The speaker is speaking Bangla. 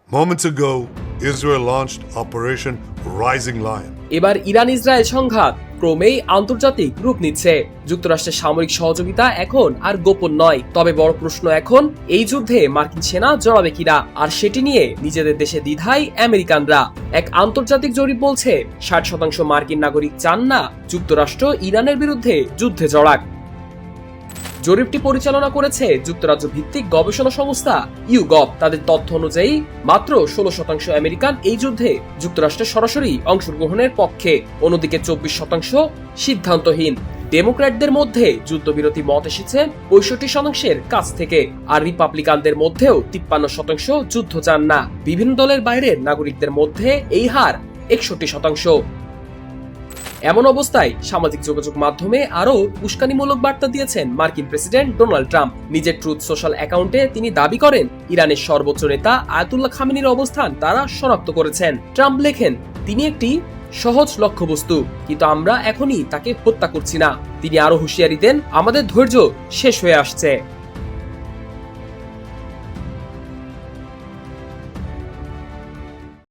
Moments ago, Israel launched Operation Rising Lion. এবার ইরান ইসরায়েল সংঘাত ক্রমেই আন্তর্জাতিক রূপ নিচ্ছে। যুক্তরাষ্ট্রের সামরিক সহযোগিতা এখন আর গোপন নয়। তবে বড় প্রশ্ন এখন, এই যুদ্ধে মার্কিন সেনা জড়াবে কিনা, আর সেটি নিয়ে নিজেদের দেশে দ্বিধায় আমেরিকানরা। এক আন্তর্জাতিক জরিপ বলছে 60% মার্কিন নাগরিক চান না যুক্তরাষ্ট্র ইরানের বিরুদ্ধে যুদ্ধে জড়াক। জরিপটি পরিচালনা করেছে যুক্তরাজ্য ভিত্তিক গবেষণা সংস্থা ইউগভ। তাদের তথ্য অনুযায়ী মাত্র 16% আমেরিকান এই যুদ্ধে যুক্তরাষ্ট্রের সরাসরি অংশগ্রহণের পক্ষে, অন্যদিকে 24% সিদ্ধান্তহীন। ডেমোক্র্যাটদের মধ্যে যুদ্ধবিরতি মত এসেছে 65%-এর কাছ থেকে, আর রিপাবলিকানদের মধ্যেও 53% যুদ্ধ চান না। বিভিন্ন দলের বাইরের নাগরিকদের মধ্যে এই হার 61%। এমন অবস্থায় সামাজিক যোগাযোগ মাধ্যমে আরও উস্কানিমূলক বার্তা দিয়েছেন মার্কিন প্রেসিডেন্ট ডোনাল্ড ট্রাম্প। নিজের ট্রুথ সোশ্যাল অ্যাকাউন্টে তিনি দাবি করেন ইরানের সর্বোচ্চ নেতা আয়াতুল্লাহ খামেনির অবস্থান তারা শনাক্ত করেছেন। ট্রাম্প লেখেন, তিনি একটি সহজ লক্ষ্যবস্তু, কিন্তু আমরা এখনই তাকে হত্যা করছি না। তিনি আরো হুঁশিয়ারি দেন, আমাদের ধৈর্য শেষ হয়ে আসছে।